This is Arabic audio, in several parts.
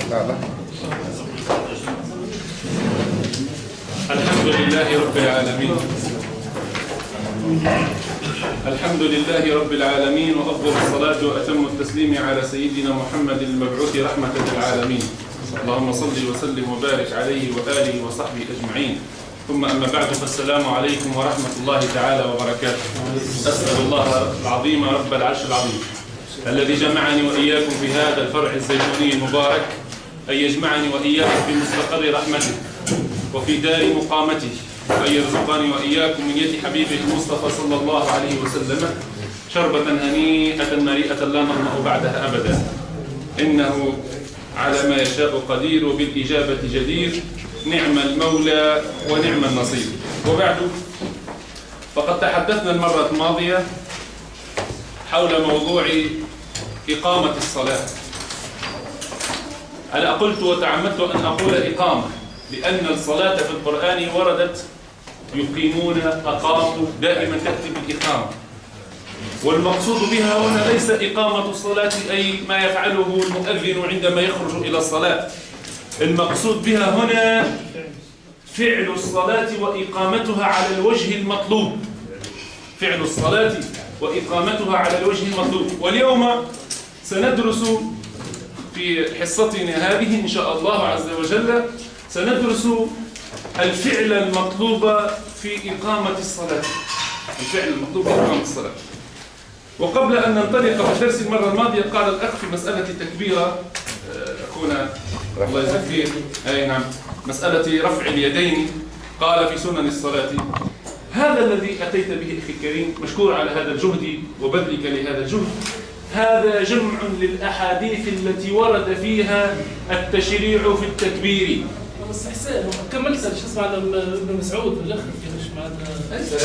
لا لا. الحمد لله رب العالمين. الحمد لله رب العالمين، وأفضل الصلاة وأتم التسليم على سيدنا محمد المبعوث رحمة للعالمين. اللهم صل وسلم وبارك عليه وآله وصحبه أجمعين. ثم أما بعد، فالسلام عليكم ورحمة الله تعالى وبركاته. أسأل الله العظيم رب العرش العظيم الذي جمعني وإياكم في هذا الفرع الزيتوني المبارك أن يجمعني وإياكم في مستقر رحمته وفي دار مقامته، وأن يرزقني وإياكم من يد حبيبه المصطفى صلى الله عليه وسلم شربة هنيئة مريئة لا نظمأ بعدها أبدا، إنه على ما يشاء قدير وبالإجابة جدير. نعم المولى ونعم النصير. وبعد، فقد تحدثنا المرة الماضية حول موضوع إقامة الصلاة. أنا قلت وتعمدت أن أقول إقامة، لأن الصلاة في القرآن وردت يقيمون، أقاموا، دائما تأتي بالإقامة. والمقصود بها هنا ليس إقامة الصلاة أي ما يفعله المؤذن عندما يخرج إلى الصلاة. المقصود بها هنا فعل الصلاة وإقامتها على الوجه المطلوب. فعل الصلاة وإقامتها على الوجه المطلوب. واليوم سندرس في حصتنا هذه إن شاء الله عز وجل، سندرس الفعل المطلوب في إقامة الصلاة. الفعل المطلوب في إقامة الصلاة. وقبل أن ننطلق في درس المرة الماضية، قال الأخ في مسألة التكبيرة، أخونا الله يجزيه، أي نعم، مسألة رفع اليدين، قال في سنن الصلاة. هذا الذي أتيت به أخي الكريم، مشكور على هذا الجهد وبذلك لهذا الجهد. هذا جمع للأحاديث التي ورد فيها التشريع في التكبير. بس حسين كملت شو اسمه ابن مسعود الاخر كيفاش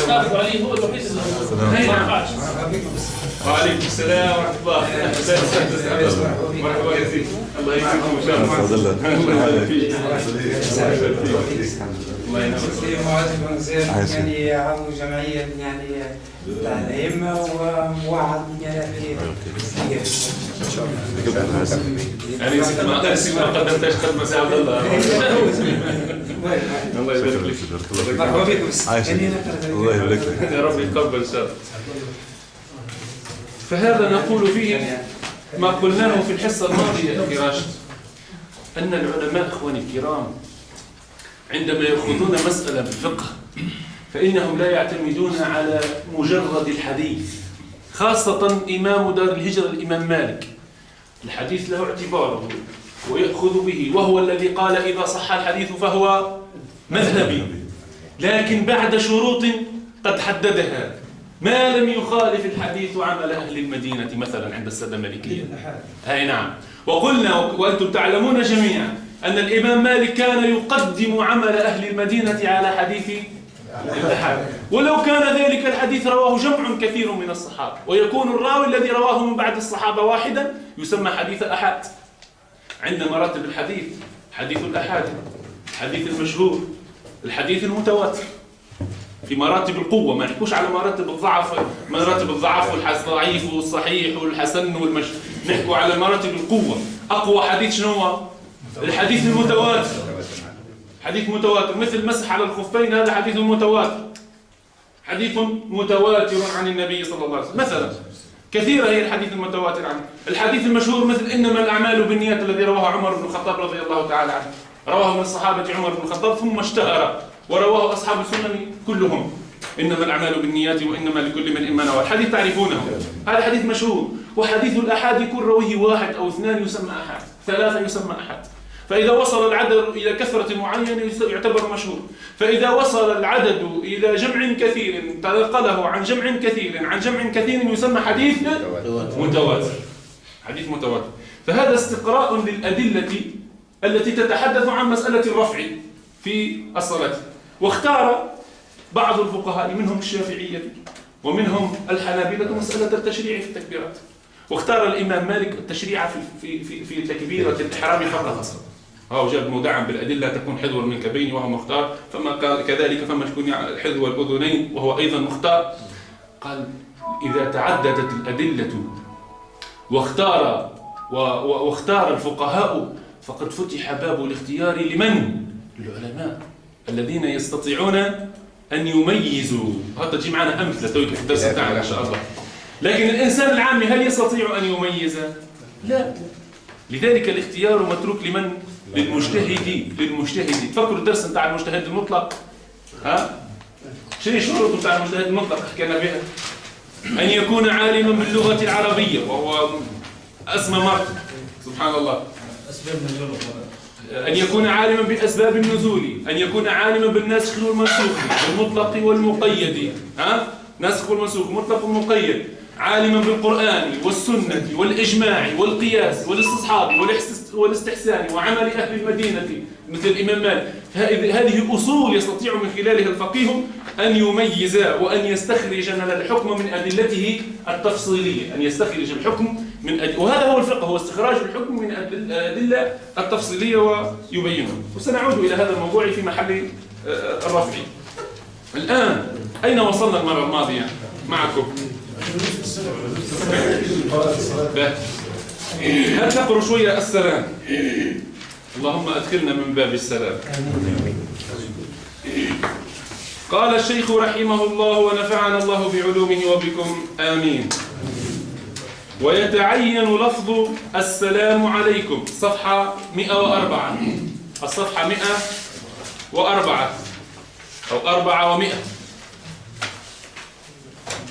مع عليه هو الوحيد اللي ما نفعش. وعليكم السلام ورحمه الله. مرحبا يزيد، الله يكرمكم ان شاء الله. الله ينور. معاذ بن زيد يعني عضو جمعيه يعني تاع الائمه وموعد يعني يعني نسيت ما قدمتش خدمه سي عبد الله. الله يبارك لك. مرحبا بكم. الله يبارك لك. يا رب يتقبل ان شاء الله. فهذا نقول فيه ما قلناه في الحصه الماضيه اخي راشد، ان العلماء اخواني الكرام عندما يأخذون مسألة بالفقه فإنهم لا يعتمدون على مجرد الحديث، خاصة إمام دار الهجرة الإمام مالك. الحديث له اعتباره ويأخذ به، وهو الذي قال إذا صح الحديث فهو مذهبي، لكن بعد شروط قد حددها، ما لم يخالف الحديث عمل أهل المدينة مثلا عند السادة المالكية. أي نعم. وقلنا وأنتم تعلمون جميعا أن الإمام مالك كان يقدم عمل أهل المدينة على حديث الأحاد، ولو كان ذلك الحديث رواه جمع كثير من الصحابة، ويكون الراوي الذي رواه من بعد الصحابة واحدا يسمى حديث أحاد. عندنا مراتب الحديث: حديث الأحاد، الحديث المشهور، الحديث المتواتر. في مراتب القوة، ما نحكوش على مراتب الضعف، والضعيف والصحيح والحسن والمشهور، نحكوا على مراتب القوة. أقوى حديث شنو هو؟ الحديث المتواتر. حديث متواتر مثل مسح على الخفين، هذا حديث متواتر، حديث متواتر عن النبي صلى الله عليه وسلم مثلا. كثيرة هي الحديث المتواتر عنه. الحديث المشهور مثل إنما الأعمال بالنيات، الذي رواه عمر بن الخطاب رضي الله تعالى عنه، رواه من صحابة عمر بن الخطاب ثم اشتهر، ورواه أصحاب السنن كلهم: إنما الأعمال بالنيات وإنما لكل امرئ ما نوى. الحديث تعرفونه، هذا حديث مشهور. وحديث الأحاد يكون رويه واحد أو اثنان يسمى أحاد، ثلاثة يسمى أحاد. فإذا وصل العدد إلى كثرة معينة يعتبر مشهور. فإذا وصل العدد إلى جمع كثير تنقله عن جمع كثير عن جمع كثير يسمى حديث متواتر. حديث متواتر. فهذا استقراء للأدلة التي تتحدث عن مسألة الرفع في الصلاة. واختار بعض الفقهاء منهم الشافعية ومنهم الحنابلة مسألة التشريع في التكبيرات، واختار الإمام مالك التشريع في تكبيرة الإحرام فقط. هو جاب مدعم بالأدلة تكون حذو المنكبين وهو مختار، فما قال كذلك فما تكون حذو الأذنين وهو أيضا مختار. قال إذا تعددت الأدلة واختار الفقهاء فقد فتح باب الاختيار لمن؟ للعلماء الذين يستطيعون أن يميزوا. هذا تجي معنا أمثلة تويك في الدرس بتاعنا إن شاء الله. لكن الإنسان العامي هل يستطيع أن يميز؟ لا. لذلك الاختيار متروك لمن؟ للمجتهد. تفكروا الدرس بتاع المجتهد المطلق؟ ها؟ شنو الشروط بتاع المجتهد المطلق حكينا بها؟ أن يكون عالما باللغة العربية وهو أسمى مرتبة سبحان الله. أن يكون عالما بأسباب النزول، أن يكون عالما بالناسخ والمنسوخ، المطلق والمقيد، ناسخ والمنسوخ، مطلق والمقيد، عالما بالقرآن والسنة والإجماع والقياس والاستصحاب والاستحسان وعمل أهل المدينة مثل الإمام مالك. هذه أصول يستطيع من خلالها الفقيه أن يميز وأن يستخرج الحكم من أدلته التفصيلية، أن يستخرج الحكم من وهذا هو الفقه، هو استخراج الحكم من الأدلة التفصيلية ويبينه. وسنعود إلى هذا الموضوع في محل الرفع. الآن أين وصلنا المرة الماضية معكم؟ هل تقروا شوية السلام؟ اللهم أدخلنا من باب السلام. قال الشيخ رحمه الله ونفعنا الله بعلومه وبكم آمين. ويتعين لفظ السلام عليكم صفحة 104. الصفحة 104 أو 400.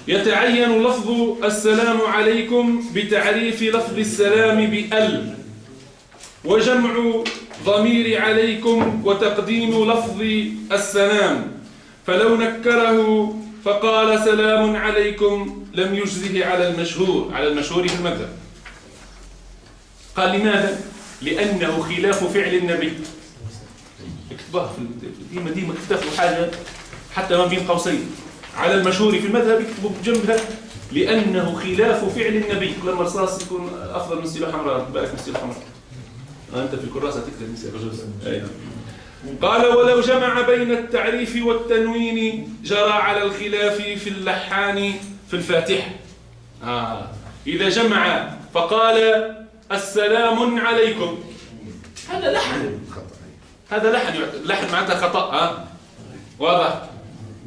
يتعين لفظ السلام عليكم بتعريف لفظ السلام بأل، وجمع ضمير عليكم وتقديم لفظ السلام، فلو نكره فقال سلام عليكم لم يجزه على المشهور في المذهب. قال لماذا؟ لأنه خلاف فعل النبي. اكتبها في ديما اكتبوا حاجة حتى ما بين قوسين على المشهور في المذهب، اكتبوا بجنبها لأنه خلاف فعل النبي. لما الرصاص يكون أفضل من سيلة حمراء، بالك من سيلة حمراء. أنت في الكراسة تكتب نسي رجل. قال ولو جمع بين التعريف والتنوين جرى على الخلاف في اللحان في الفاتحة. إذا جمع فقال السلام عليكم، هذا لحن، هذا لحن معناتها خطأ. واضح؟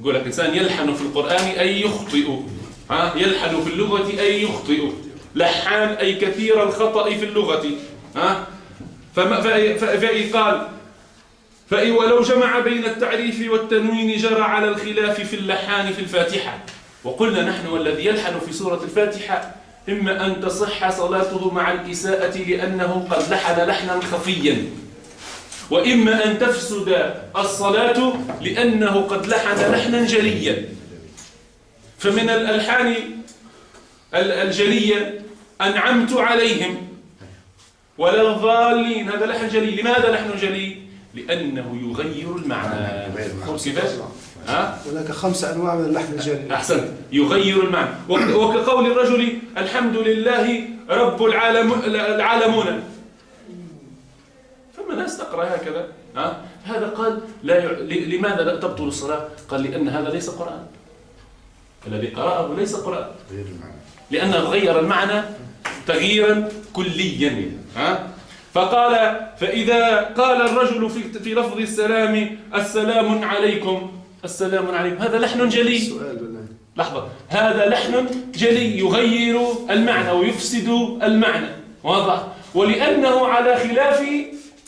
يقول لك إنسان يلحن في القرآن أي يخطئ، يلحن في اللغة أي يخطئ، لحان أي كثير الخطأ في اللغة. قال ولو جمع بين التعريف والتنوين جرى على الخلاف في اللحان في الفاتحة. وقلنا نحن والذي يلحن في سورة الفاتحة إما أن تصح صلاته مع الإساءة لأنه قد لحن لحنا خفيا، وإما أن تفسد الصلاة لأنه قد لحن لحنا جليا. فمن الألحان الجلية أنعمت عليهم ولا الضالين، هذا لحن جلي. لماذا لحن جلي؟ لأنه يغير المعنى. هناك 5 أنواع من اللحن الجلي. أحسنت، يغير المعنى. وكقول الرجل الحمد لله رب العالمون. فما ناس تقرأ هكذا. هذا قال لماذا لا تبطل الصلاة؟ قال لأن هذا ليس قرآن، الذي قرأه ليس قرآن، لأنه غير المعنى تغييرا كليا. فقال فإذا قال الرجل في لفظ السلام السلام عليكم، السلام عليكم، هذا لحن جلي. لحظة، هذا لحن جلي يغير المعنى ويفسد المعنى. واضح؟ ولأنه على خلاف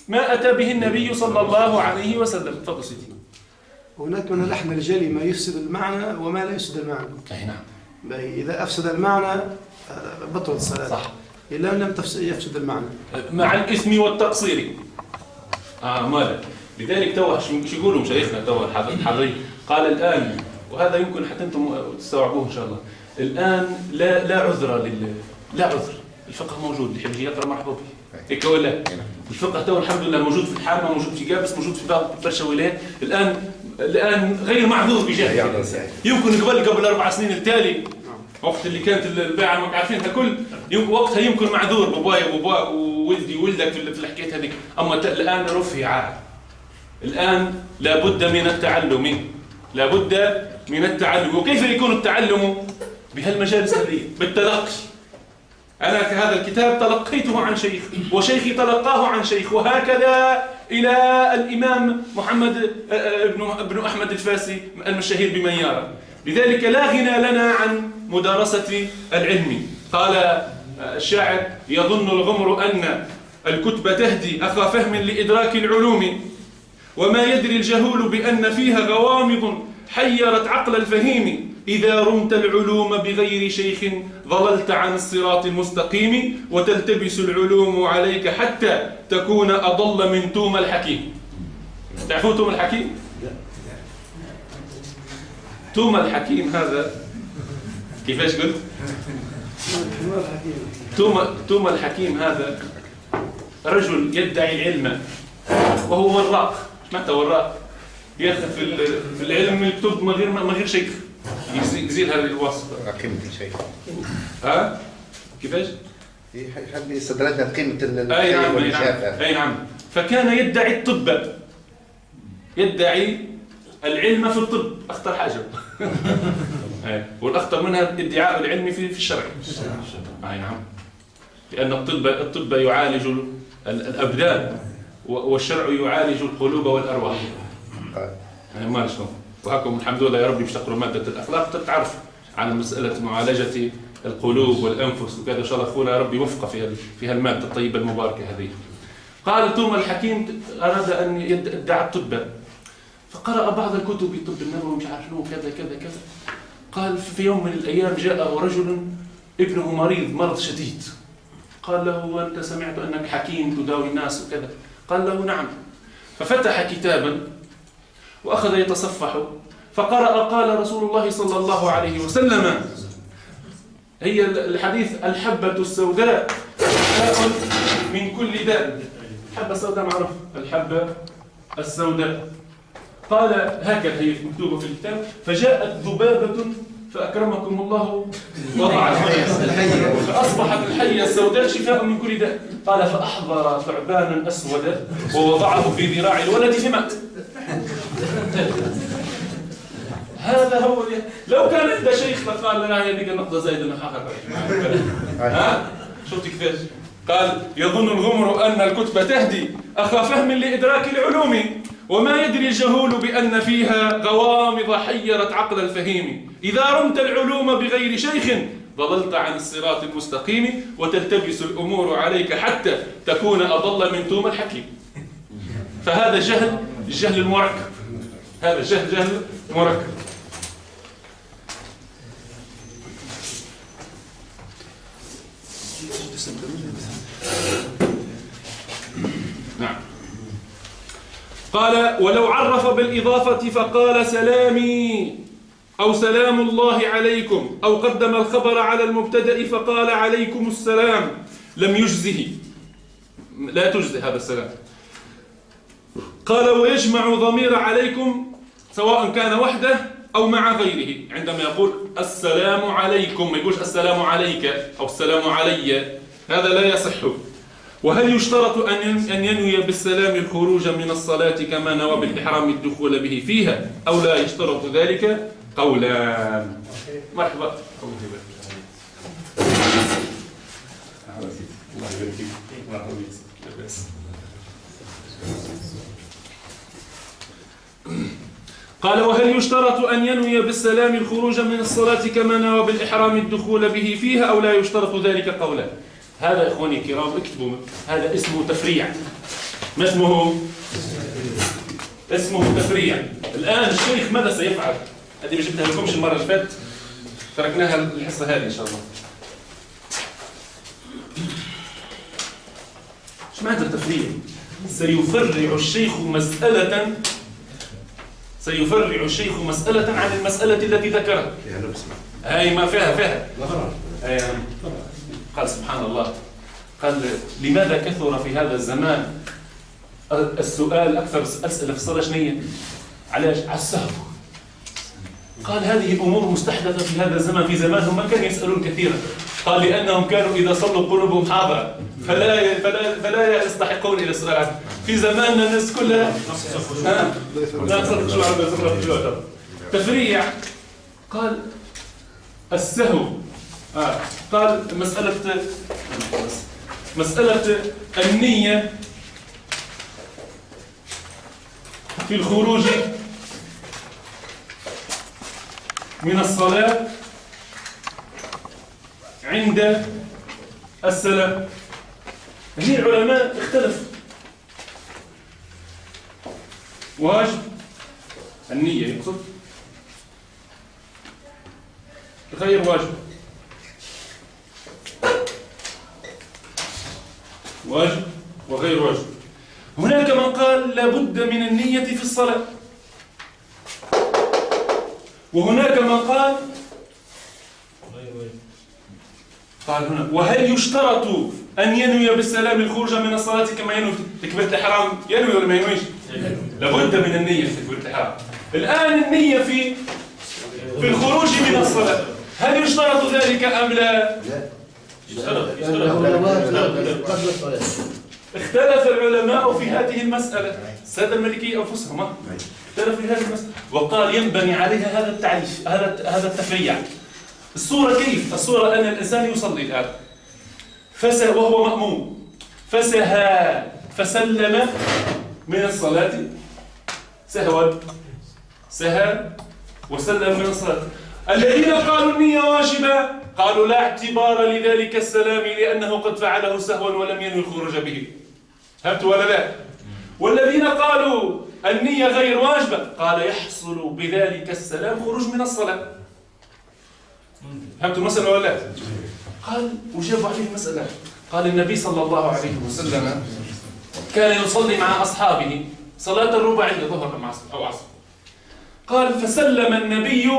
ما أتى به النبي صلى الله عليه وسلم. تفضل سيدي. هناك من اللحن الجلي ما يفسد المعنى وما لا يفسد المعنى. أي نعم. إذا أفسد المعنى بطل الصلاة. صح. إلا لم يفسد المعنى. مع الإثم والتقصير. ماذا؟ لذلك توه شو يقولوا مشايخنا توه الحضري قال الآن، وهذا يمكن حتى أنتم تستوعبوه إن شاء الله. الآن لا عذر لا عذر. الفقه موجود، اللي يحب يقرأ مرحبا به. هيك ولا؟ الفقه تو الحمد لله موجود في الحامة، موجود في جابس، موجود في برشا ولايات. الآن غير معذور بجهل الإنسان. يمكن قبل 4 سنين التالي وقت اللي كانت البيعة ما عارفينها كل وقتها يمكن معذور بابايا وولدي وولدك في الحكاية هذيك. أما الآن رفع. الآن لابد من التعلم، لابد من التعلم. وكيف يكون التعلم؟ بهالمجالس هذه، بالتلقي. أنا هذا الكتاب تلقيته عن شيخ، وشيخي تلقاه عن شيخ، وهكذا إلى الإمام محمد بن أحمد الفاسي المشهير بميارة. لذلك لا غنى لنا عن مدارسة العلم. قال الشاعر: يظن الغمر أن الكتب تهدي أخا فهم لإدراك العلوم، وما يدري الجهول بأن فيها غوامض حيرت عقل الفهيم. إذا رمت العلوم بغير شيخ ضللت عن الصراط المستقيم، وتلتبس العلوم عليك حتى تكون أضل من توم الحكيم. تعرفون توم الحكيم؟ توم الحكيم هذا كيفاش قلت؟ توم الحكيم هذا رجل يدعي العلم وهو وراق. متى وراق؟ ياخذ في العلم يكتب من غير شيخ، يزيل هذه الوصفة. قيمة الشيخ. ها؟ كيفاش؟ يحب يستدرجنا بقيمة أي نعم. أي نعم. فكان يدعي الطب، يدعي العلم في الطب، أخطر حاجة. والأخطر منها ادعاء العلم في الشرع. أي نعم. لأن الطب يعالج الأبدان، والشرع يعالج القلوب والأرواح. ما شلون. وهاكم الحمد لله يا ربي بيشتغلوا مادة الأخلاق تعرف عن مسألة معالجة القلوب والأنفس وكذا. إن شاء الله أخونا يا ربي وفق في هالمادة الطيبة المباركة هذه. قال توما الحكيم أراد أن يدعي الطب، فقرأ بعض الكتب الطب النبوي مش عارف شنو كذا كذا كذا. قال في يوم من الأيام جاءه رجل ابنه مريض مرض شديد. قال له: وأنت سمعت أنك حكيم تداوي الناس وكذا؟ قال له: نعم. ففتح كتابا وأخذ يتصفح، فقرأ: قال رسول الله صلى الله عليه وسلم، هي الحديث: الحبة السوداء داء من كل داء. الحبة السوداء معروف، الحبة السوداء. قال هكذا هي مكتوبة في الكتاب: فجاءت ذبابة فأكرمكم الله وضعت فأصبحت الحية السوداء شفاء من كل داء. قال: فأحضر ثعبانا أسودا ووضعه في ذراع الولد فمات. هذا هو لو كان عند شيخ لقال لنا هذيك النقطة زايدة نحقق. ها؟ شفتي كيفاش؟ قال: يظن الغمر أن الكتب تهدي أخا فهم لإدراك العلوم، وما يدري الجهول بأن فيها غوامض حيرت عقل الفهيم. إذا رمت العلوم بغير شيخ ضللت عن الصراط المستقيم، وتلتبس الأمور عليك حتى تكون أضل من توم الحكيم. فهذا الجهل المركب. هذا جهل مركب. نعم. قال: ولو عرف بالإضافة فقال: سلامي أو سلام الله عليكم، أو قدم الخبر على المبتدأ فقال: عليكم السلام، لم يجزه، لا تجزي هذا السلام. قال: ويجمع ضمير عليكم سواء كان وحده أو مع غيره. عندما يقول السلام عليكم ما يقولش السلام عليك أو السلام علي، هذا لا يصح. وهل يشترط أن ينوي بالسلام الخروج من الصلاة كما نوى بالإحرام الدخول به فيها، أو لا يشترط ذلك؟ قولان. مرحبا. الله يبارك فيك. قال: وهل يشترط أن ينوي بالسلام الخروج من الصلاة كما نوى بالإحرام الدخول به فيها، أو لا يشترط ذلك؟ قولا. هذا إخواني الكرام اكتبوا، هذا اسمه تفريع. ما اسمه؟ اسمه تفريع. الآن الشيخ ماذا سيفعل؟ هذه جبتها لكمش المرة اللي فاتت، تركناها الحصة هذه إن شاء الله. ايش معنى التفريع؟ سيفرع الشيخ مسألة عن المسألة التي ذكرها. هاي ما فيها قال سبحان الله، قال: لماذا كثر في هذا الزمان السؤال أكثر أسئلة في الصلاة شنية؟ علاش؟ على السهو. قال: هذه أمور مستحدثة في هذا الزمان، في زمانهم ما كانوا يسألون كثيرا. قال: لأنهم كانوا إذا صلوا قلوبهم حاضرة فلا يستحقون إلى السؤال عنه. في زماننا الناس كلها لا تصدق شو عم تفريع. قال: السهو قال مسألة النية في الخروج من الصلاة عند السلام. هي العلماء اختلفوا. واجب النية يقصد غير واجب، واجب وغير واجب. هناك من قال لا بد من النية في الصلاة، وهناك من قال هنا وهل يشترط أن ينوي بالسلام الخروج من الصلاة كما ينوي تكبيرة الإحرام؟ ينوي ولا ما ينويش؟ لابد من النية في تكبيرة الإحرام. الآن النية في الخروج من الصلاة هل يشترط ذلك أم لا؟ اختلف العلماء في هذه المسألة. السادة المالكية أنفسهم اختلفوا في هذه المسألة، وقال ينبني عليها هذا التعريف، هذا التفريع. الصورة كيف؟ الصورة أن الإنسان يصلي الآن وهو مأموم فسلم من الصلاة سهى وسلم من الصلاة. الذين قالوا النية واجبة قالوا لا اعتبار لذلك السلام لأنه قد فعله سهوا ولم ينوي الخروج به. فهمت ولا لا؟ والذين قالوا النية غير واجبة قال يحصل بذلك السلام خروج من الصلاة. فهمتوا المسألة ولا لا؟ قال وجاب عليه المسألة. قال النبي صلى الله عليه وسلم كان يصلي مع أصحابه صلاة الرباعية ظهر أو عصر. قال فسلم النبي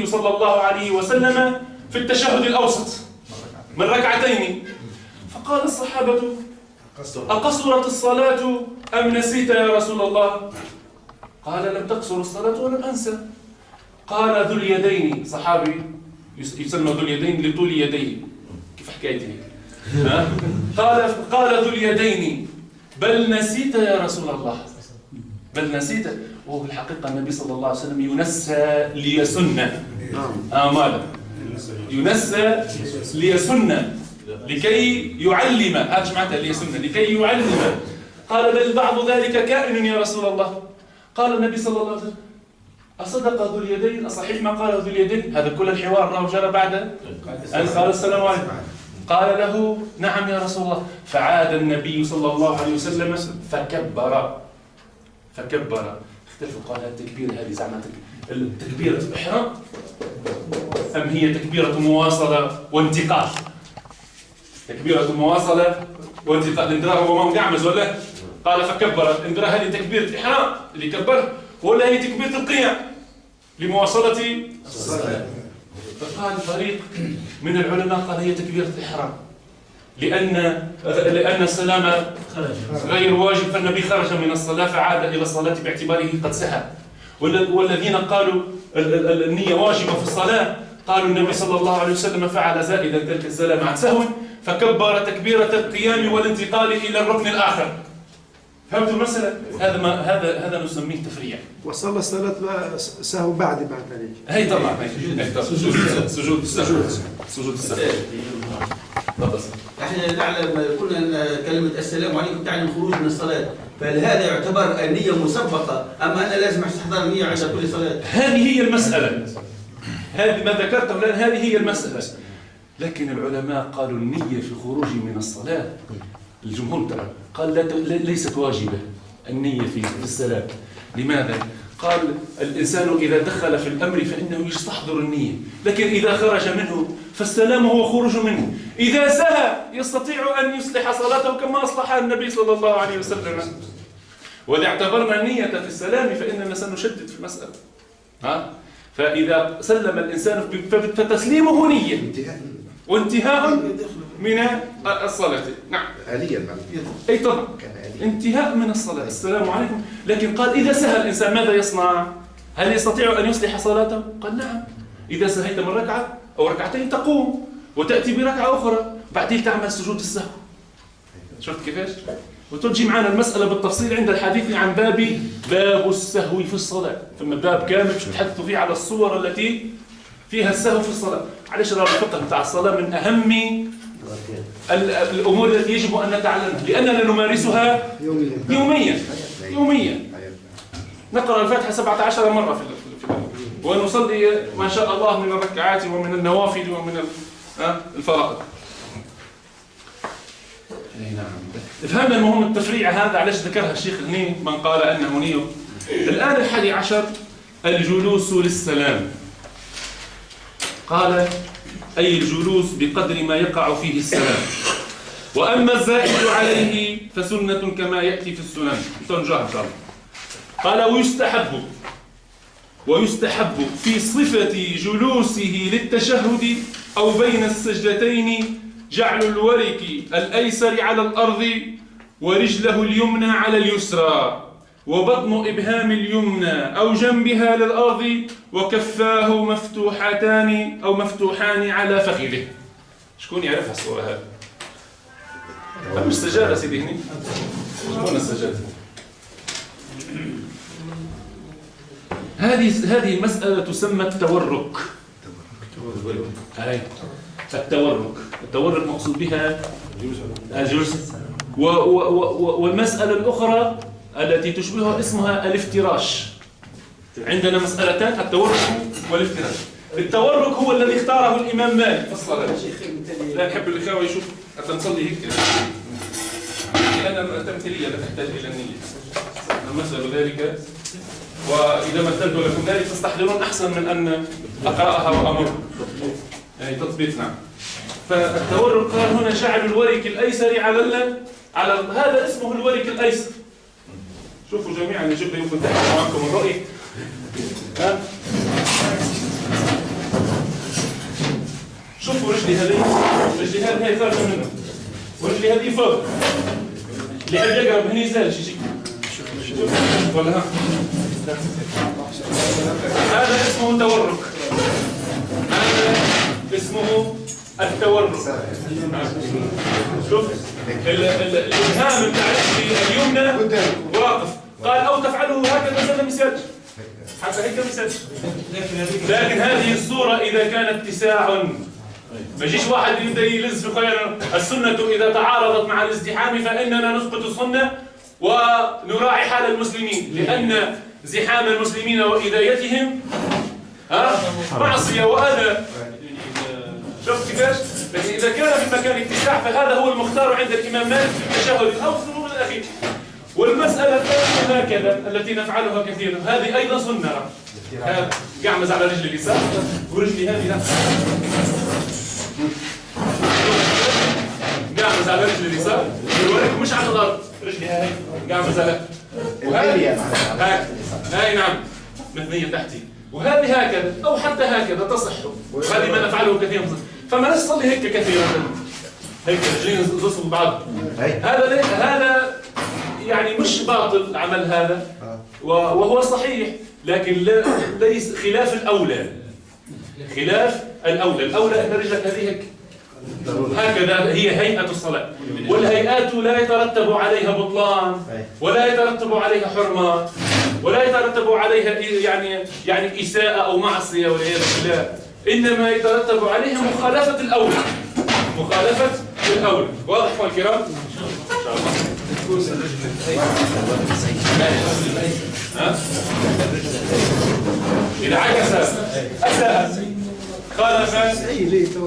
صلى الله عليه وسلم في التشهد الأوسط من ركعتين. فقال الصحابة أقصرت الصلاة أم نسيت يا رسول الله؟ قال لم تقصر الصلاة ولم أنسى. قال ذو اليدين، صحابي يسمى ذو اليدين لطول يديه، كيف حكايته؟ قال ذو اليدين بل نسيت يا رسول الله، بل نسيت. وهو في الحقيقة النبي صلى الله عليه وسلم ينسى ليسن ماذا؟ ينسى ليسن لكي يعلم. هذا معناتها ليسن لكي يعلم. قال بل بعض ذلك كائن يا رسول الله. قال النبي صلى الله عليه وسلم أصدق ذو اليدين؟ أصحيح ما قال ذو اليدين؟ هذا كل الحوار راه جرى بعد أن قال السلام عليكم. قال له نعم يا رسول الله. فعاد النبي صلى الله عليه وسلم فكبر. اختلفوا قال التكبير هذه زعما تكبيرة الإحرام أم هي تكبيرة مواصلة وانتقال؟ تكبيرة مواصلة وانتقال. اندرا هو ما قاعمز ولا؟ قال فكبر. اندرا هذه تكبيرة الإحرام اللي كبر ولا هي تكبيرة القيام لمواصلة الصلاة؟ فقال فريق من العلماء قال هي تكبيرة الإحرام لأن السلام غير واجب، فالنبي خرج من الصلاة فعاد إلى الصلاة باعتباره قد سهى. والذين قالوا النية واجبة في الصلاة قالوا النبي صلى الله عليه وسلم فعل زائدا تلك السلام عن سهو فكبر تكبيرة القيام والانتقال إلى الركن الآخر. فهمتوا المسألة؟ هذا نسميه تفريع. وصلى الصلاة سهو بعد ذلك. هي طبعا سجود السهو. احنا نعلم كلنا ان كلمه السلام عليكم تعني الخروج من الصلاه، فهل هذا يعتبر النيه مسبقه ام ان لازم استحضار النيه عند كل صلاه؟ هذه هي المساله. هذه ما ذكرته الان هذه هي المساله. لكن العلماء قالوا النيه في الخروج من الصلاه، الجمهور ترى قال ليست واجبه النيه في السلام. لماذا؟ قال الإنسان إذا دخل في الأمر فإنه يستحضر النية، لكن إذا خرج منه فالسلام هو خروج منه. إذا سهى يستطيع أن يصلح صلاته كما أصلحها النبي صلى الله عليه وسلم. وإذا اعتبرنا النية في السلام فإننا سنشدد في المسألة. فإذا سلم الإنسان فتسليمه نية وانتهاء من الصلاة. نعم آليا. أي طبعا انتهاء من الصلاة السلام عليكم. لكن قال إذا سهى الإنسان ماذا يصنع؟ هل يستطيع أن يصلح صلاته؟ قال نعم. إذا سهيت من ركعة أو ركعتين تقوم وتأتي بركعة أخرى بعدين تعمل سجود السهو. شفت كيفاش؟ وتجي معنا المسألة بالتفصيل عند الحديث عن باب السهو في الصلاة. ثم باب كامل تحدث فيه على الصور التي فيها السهو في الصلاة. معلش راه الفقه بتاع الصلاة من أهم الأمور التي يجب أن نتعلمها، لأننا نمارسها يوميا. نقرأ الفاتحة 17 مرة في ونصلي ما شاء الله من الركعات ومن النوافل ومن الفرائض. فهمنا المهم التفريع هذا علاش ذكرها الشيخ هني من قال أنه نية. الآن 11 الجلوس للسلام. قال أي الجلوس بقدر ما يقع فيه السلام، وأما الزائد عليه فسنة كما يأتي في السنن. تنجح إن شاء الله. قال ويستحب في صفة جلوسه للتشهد أو بين السجدتين جعل الورك الأيسر على الأرض ورجله اليمنى على اليسرى وبطن إبهام اليمنى أو جنبها للأرض وكفاه مفتوحتان أو مفتوحان على فخذه. شكون يعرفها الصورة هذه؟ مش سجادة سيدي هني؟ شكون السجادة؟ هذه مسألة تسمى التورك. التورك مقصود بها الجلوس. والمسألة الأخرى التي تشبهها اسمها الافتراش. عندنا مسألتان: التورك والافتراش. التورك هو الذي اختاره الإمام مالك في الصلاة. لا نحب الإخوة يشوف حتى نصلي هيك، لأن التمثيلية لا تحتاج إلى النية. المسألة ذلك، وإذا مثلت لكم ذلك تستحضرون أحسن من أن أقرأها وأمر. يعني تطبيق. نعم. فالتورك قال هنا جعل الورك الأيسر على هذا اسمه الورك الأيسر. شوفوا جميعا نجيب يمكن تحكي معكم الرأي. شوفوا رجلي هذه هي خارجة منه، ورجلي هذه فوق. اللي حد يقرب هني زال شيء ولا ها؟ هذا اسمه التورك. شوف الإبهام بتاع اليمنى واقف. قال أو تفعله هكذا زي المساج، حتى هيك مساج. لكن هذه الصورة إذا كان اتساع، ما يجيش واحد يبدأ يلز في خير. السنة إذا تعارضت مع الازدحام فإننا نسقط السنة ونراعي حال المسلمين، لأن زحام المسلمين وإذايتهم معصية وأذى. شفت كيفاش؟ لكن إذا كان في مكان اتساع فهذا هو المختار عند الإمام مالك في التشهد الأوسط والأخير. والمسألة الثانية هكذا التي نفعلها كثيرا، هذه أيضا سنة. قعمز على رجل اليسار ورجلي هذه لا. قعمز على رجل اليسار والورك مش على الأرض، رجلي هاي قعمز على هاي. نعم، مثنية تحتي، وهذه هكذا أو حتى هكذا تصح. وهذه ما نفعله كثيرا. فما نصلي هيك كثيرا، هيك رجلين تصل بعض. هذا يعني مش باطل عمل هذا، وهو صحيح، لكن ليس خلاف الأولى. الأولى أن رجلك هذه هيك هكذا هي هيئة الصلاة. والهيئات لا يترتب عليها بطلان ولا يترتب عليها حرمة ولا يترتب عليها يعني إساءة أو معصية والعياذ بالله، إنما يترتب عليها مخالفة الأولى. واضح يا الكرام؟ إن شاء الله. إذا عكس أساء خالف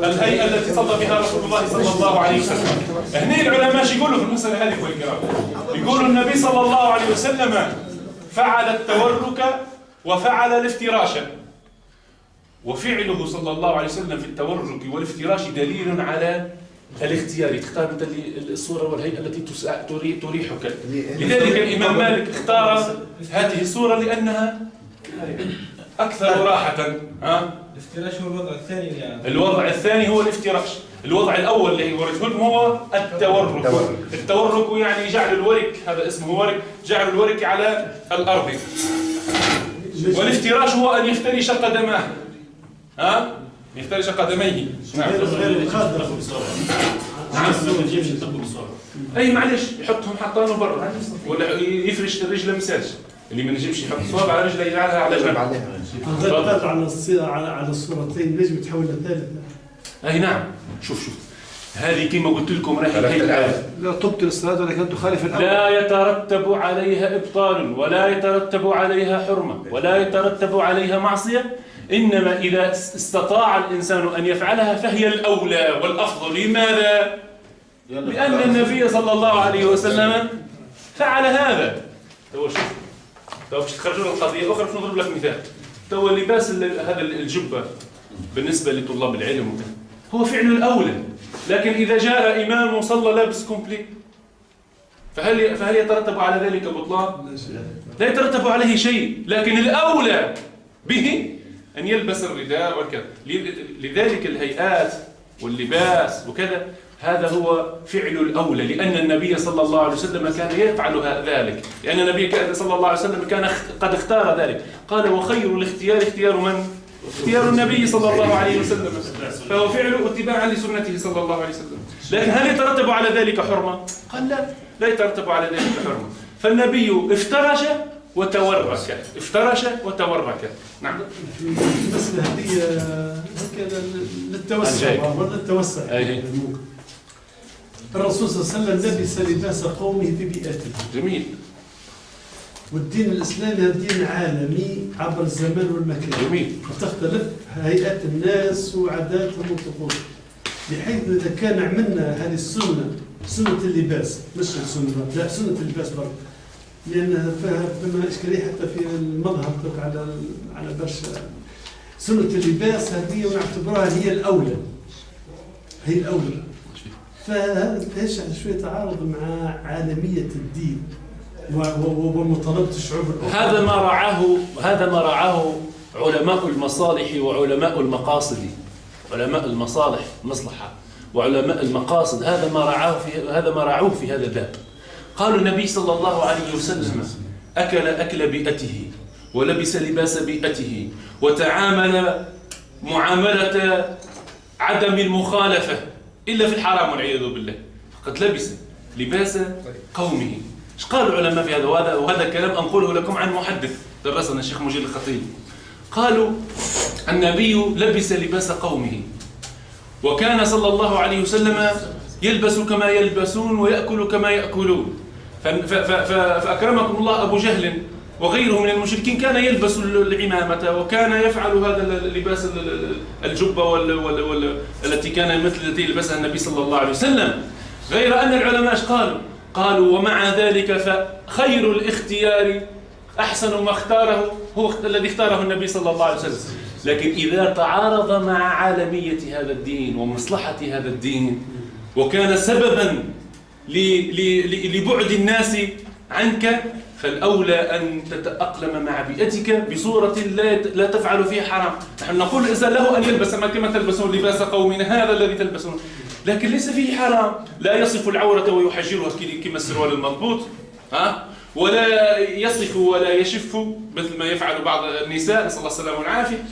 الهيئة التي صلى بها رسول الله صلى الله عليه وسلم. هنا العلماء شو يقولوا في المسألة هذه يا الكرام؟ يقولوا النبي صلى الله عليه وسلم فعل التورك وفعل الافتراش، وفعله صلى الله عليه وسلم في التورك والافتراش دليل على الاختيار. تختار انت الصورة والهيئة التي تريحك. لذلك الإمام مالك اختار هذه الصورة لأنها أكثر راحة. الافتراش هو الوضع الثاني يعني. الوضع الثاني هو الافتراش. الوضع الأول اللي ورثهم هو التورك. التورك يعني جعل الورك، هذا اسمه ورك، جعل الورك على الأرض. والافتراش هو أن يفترش قدماه. يفترش قدميه. نعم. أي معلش يحطهم حطانه برا ولا يفرش الرجل مساج. اللي ما نجمش يحط صواب على رجله يجعلها على جنب. غلط على الصورتين نجم تحولها ثالثة. اي نعم. شوف هذه كما قلت لكم راهي لا تبطل الصلاة ولكن تخالف الأول. لا يترتب عليها إبطال ولا يترتب عليها حرمة ولا يترتب عليها معصية، إنما إذا استطاع الإنسان أن يفعلها فهي الأولى والأفضل. لماذا؟ لأن النبي صلى الله عليه وسلم فعل هذا. تو شوف، تو باش تخرجوا القضية أخرى باش نضرب لك مثال. تو لباس هذا الجبة بالنسبة لطلاب العلم هو فعل الأولى، لكن إذا جاء إمام وصلى لابس كومبلي فهل يترتب على ذلك بطلان؟ لا يترتب عليه شيء، لكن الأولى به أن يلبس الرداء والكذا. لذلك الهيئات واللباس وكذا هذا هو فعل الأولى، لأن النبي صلى الله عليه وسلم كان يفعل ذلك، لأن النبي صلى الله عليه وسلم كان قد اختار ذلك. قال وخير الاختيار اختيار من؟ اختيار النبي صلى الله عليه وسلم، فهو فعل اتباعا لسنته صلى الله عليه وسلم. لكن هل يترتب على ذلك حرمة؟ قال لا يترتب على ذلك حرمة. فالنبي افترش وتورك. نعم. المسألة هذه للتوسع والتوسع. الرسول صلى الله عليه وسلم لبس لباس قومه في بيئته. جميل. والدين الإسلامي هو دين عالمي عبر الزمان والمكان. جميل. وتختلف هيئات الناس وعاداتهم وطقوسهم، بحيث إذا كان عملنا هذه السنة، سنة اللباس، مش السنة، لا سنة اللباس برضه، لأن فما إشكالية حتى في المظهر على برشا. سنة اللباس هذه ونعتبرها هي الأولى. فهذا شوية تعارض مع عالمية الدين ومطالبة الشعوب الأخرى. هذا ما رعاه علماء المصالح وعلماء المقاصد. علماء المصالح مصلحة وعلماء المقاصد هذا ما رعوه في هذا الباب. قالوا النبي صلى الله عليه وسلم أكل بيئته ولبس لباس بيئته وتعامل معاملة عدم المخالفة إلا في الحرام والعياذ بالله، فقد لبس لباس قومه. ايش قال العلماء في هذا؟ وهذا كلام أنقله لكم عن محدث درسنا الشيخ مجيد الخطيب. قالوا النبي لبس لباس قومه، وكان صلى الله عليه وسلم يلبس كما يلبسون ويأكل كما يأكلون. فأكرمكم الله أبو جهل وغيره من المشركين كان يلبس العمامة وكان يفعل هذا اللباس الجبة التي كان مثل التي لبسها النبي صلى الله عليه وسلم. غير أن العلماء قالوا ومع ذلك فخير الاختيار أحسن ما اختاره هو الذي اختاره النبي صلى الله عليه وسلم. لكن إذا تعارض مع عالمية هذا الدين ومصلحة هذا الدين وكان سببا لبعد الناس عنك، فالأولى أن تتأقلم مع بيئتك بصورة لا تفعل فيها حرام. نحن نقول الإنسان له أن يلبس كما تلبسون لباس قومنا هذا الذي تلبسون، لكن ليس فيه حرام. لا يصف العورة ويحجرها كما السروال المضبوط، ولا يصف ولا يشف مثل ما يفعل بعض النساء، نسأل الله السلامة والعافية.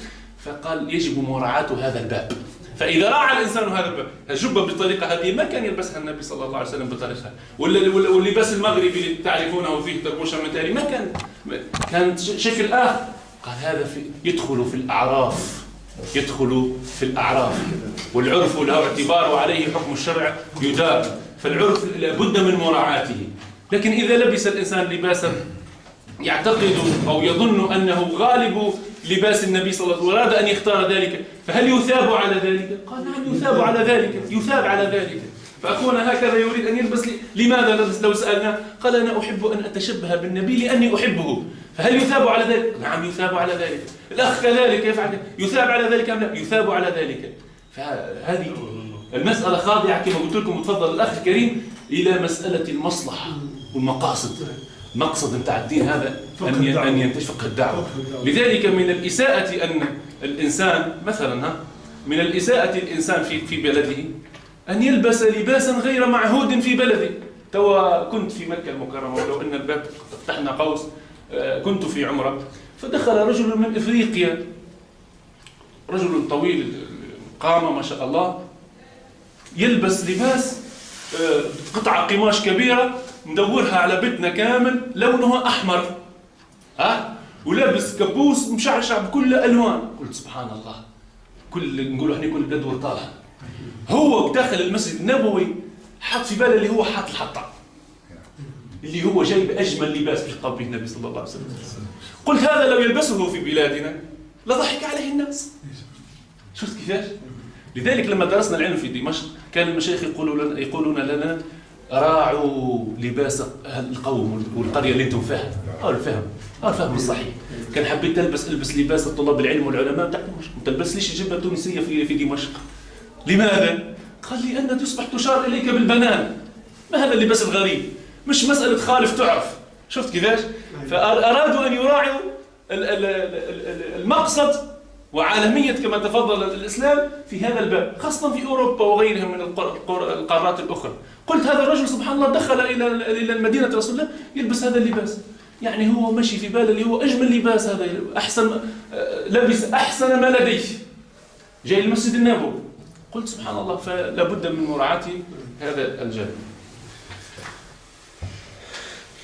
فقال يجب مراعاة هذا الباب. فإذا راعى الإنسان هذا الباب، الجبة بالطريقة هذه ما كان يلبسها النبي صلى الله عليه وسلم بالطريقة، واللباس المغربي اللي تعرفونه فيه تربوشة متاري ما كان شكل آخر. قال هذا يدخل في الأعراف، والعرف له اعتبار وعليه حكم الشرع يدار، فالعرف لابد من مراعاته. لكن إذا لبس الإنسان لباسا يعتقد أو يظن أنه غالب لباس النبي صلى الله عليه وسلم وأراد أن يختار ذلك، فهل يثاب على ذلك؟ قال نعم يثاب على ذلك. فأكون هكذا يريد أن يلبس لماذا لو سألنا؟ قال أنا أحب أن أتشبه بالنبي لأني أحبه. فهل يثاب على ذلك؟ نعم يثاب على ذلك. الأخ كذلك يفعل، يثاب على ذلك أم لا؟ يثاب على ذلك. فهذه المسألة خاضعة كما قلت لكم، وتفضل الأخ الكريم، إلى مسألة المصلحة والمقاصد. مقصد بتاع الدين هذا أن ينتفق الدعوة. لذلك من الإساءة أن الإنسان مثلا من الإساءة الإنسان في بلده أن يلبس لباسا غير معهود في بلده. توا كنت في مكة المكرمة، ولو أن الباب فتحنا قوس، كنت في عمرة، فدخل رجل من إفريقيا، رجل طويل قامة ما شاء الله، يلبس لباس قطعة قماش كبيرة مدورها على بيتنا كامل لونها أحمر، ولابس كابوس مشعشع بكل الوان. قلت سبحان الله، نقولوا احنا كل بلاد ورطالها. هو داخل المسجد النبوي حط في باله اللي هو حاط الحطه، اللي هو جايب اجمل لباس باش يلقب به النبي صلى الله عليه وسلم. قلت هذا لو يلبسه في بلادنا لضحك عليه الناس. شفت كيفاش؟ لذلك لما درسنا العلم في دمشق كان المشايخ يقولون لنا راعوا لباس القوم والقريه اللي انتم فيها. الفهم الصحيح. كان حبيت البس لباس طلاب العلم والعلماء تاع دمشق، ما تلبسليش جبه تونسيه في دمشق. لماذا؟ قال لي أن تصبح تشار إليك بالبنان. ما هذا اللباس الغريب؟ مش مسألة خالف تعرف. شفت كيفاش؟ فأرادوا أن يراعوا المقصد وعالمية كما تفضل الإسلام في هذا الباب، خاصة في أوروبا وغيرها من القارات الأخرى. قلت هذا الرجل سبحان الله دخل إلى المدينة رسول الله يلبس هذا اللباس، يعني هو ماشي في باله اللي هو أجمل لباس، هذا أحسن، لبس أحسن ما لديه، جاي المسجد النبوي. قلت سبحان الله، فلا بد من مراعاة هذا الجانب.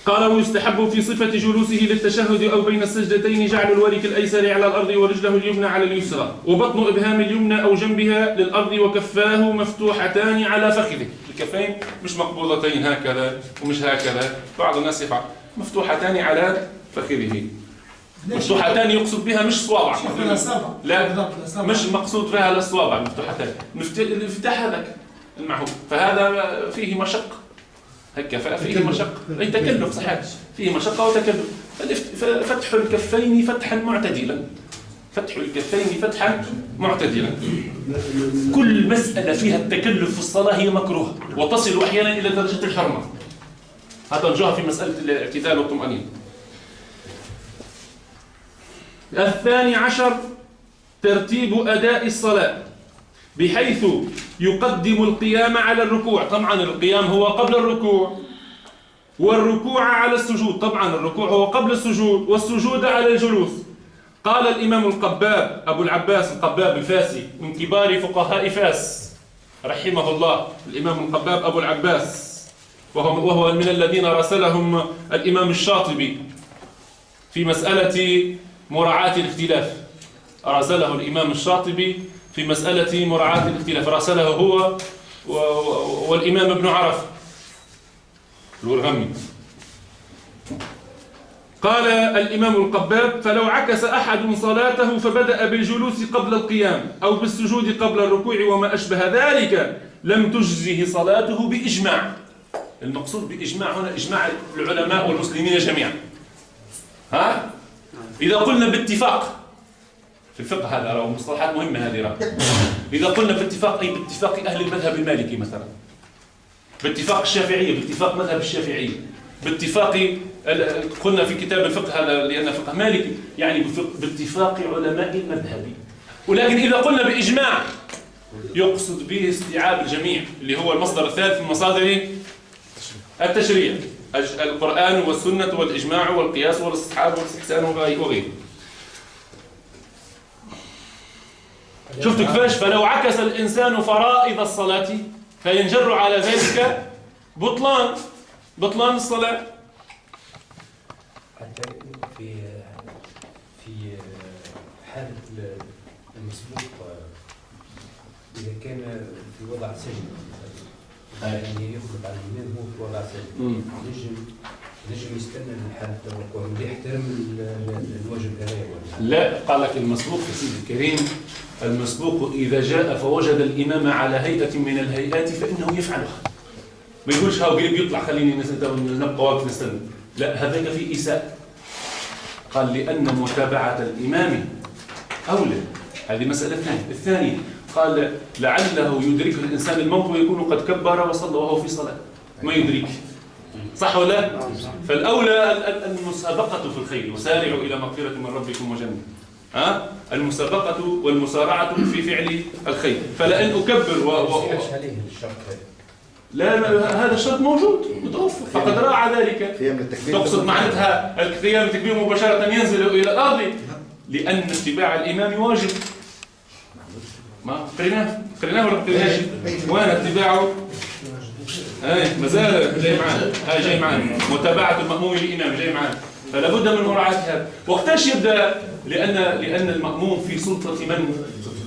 قال ويستحب في صفة جلوسه للتشهد أو بين السجدتين جعل الورك الأيسر على الأرض ورجله اليمنى على اليسرى وبطن إبهام اليمنى أو جنبها للأرض وكفاه مفتوحتان على فخذه. الكفين مش مقبوضتين هكذا ومش هكذا، بعض الناس يفعل مفتوحتان على فخذه. مفتوحتان يقصد بها مش صوابع، لا مش مقصود بها الأصوابع مفتوحتان، الافتتاح هذاك المعهود. فهذا فيه مشقة، هكا فيه مشقة، أي تكلف صحيح، فيه مشقة وتكلف. فتح الكفين فتحا معتدلا، فتح الكفين فتحا معتدلا. كل مسألة فيها التكلف في الصلاة هي مكروهة وتصل أحيانا إلى درجة الحرمة. هذا نرجعها في مسألة الاعتدال والطمأنينة. 12 ترتيب أداء الصلاة بحيث يقدم القيام على الركوع. طبعا القيام هو قبل الركوع، والركوع على السجود. طبعا الركوع هو قبل السجود، والسجود على الجلوس. قال الإمام القباب أبو العباس القباب الفاسي من كبار فقهاء فاس رحمه الله، الإمام القباب أبو العباس، وهو من الذين راسلهم الإمام الشاطبي في مسألة مراعاة الاختلاف. راسله الإمام الشاطبي في مسألة مراعاة الاختلاف، راسله هو والإمام ابن عرف الورغمي. قال الإمام القباب فلو عكس أحد صلاته فبدأ بالجلوس قبل القيام أو بالسجود قبل الركوع وما أشبه ذلك لم تجزه صلاته بإجماع. المقصود بإجماع هنا إجماع العلماء والمسلمين جميعا. إذا قلنا باتفاق في الفقه، هذا راه مصطلحات مهمة هذه راه. إذا قلنا باتفاق أي باتفاق أهل المذهب المالكي مثلا، باتفاق الشافعية، باتفاق مذهب الشافعية، باتفاق قلنا في كتاب الفقه هذا لأن فقه مالكي يعني باتفاق علماء المذهب. ولكن إذا قلنا بإجماع يقصد به استيعاب الجميع، اللي هو المصدر الثالث من مصادر التشريع، القرآن والسنة والإجماع والقياس والاستصحاب والاستحسان وغيره. شفتوا كيفاش؟ فلو عكس الإنسان فرائض الصلاة فينجر على ذلك بطلان الصلاة. حتى في حالة المسبوق إذا كان في وضع سجن يعني يخرج على الإمام هو في وضع سجن، نجم يستنى الحالة التوقع ويحترم الواجب هذا. لا، قال لك المسبوق في سيدي الكريم، المسبوق إذا جاء فوجد الإمام على هيئة من الهيئات فإنه يفعلها. ما يقولش هاو قريب يطلع خليني نبقى واقف نستنى، لا، هذاك في إساءة. قال لأن متابعة الإمام أولى. هذه مسألة ثانية. الثانية قال لعله يدرك الإنسان الموت ويكون قد كبر وصلى وهو في صلاة ما يدرك، صح ولا لا؟ فالأولى المسابقة في الخير، وسارعوا إلى مغفرة من ربكم وجنة. المسابقة والمسارعة في فعل الخير. فلأن أكبر لا، هذا الشرط موجود متوفر، فقد راعى ذلك. تقصد معناتها القيام التكبير مباشرة ينزل إلى الأرض، لأن اتباع الإمام واجب. ما قريناه ولا قريناش؟ وين اتباعه؟ ما زال جاي معانا، جاي معانا. متابعة المأموم للإمام جاي معانا. فلا بد من مراعاة هذا. وقتاش يبدأ؟ لأن المأموم في سلطة من؟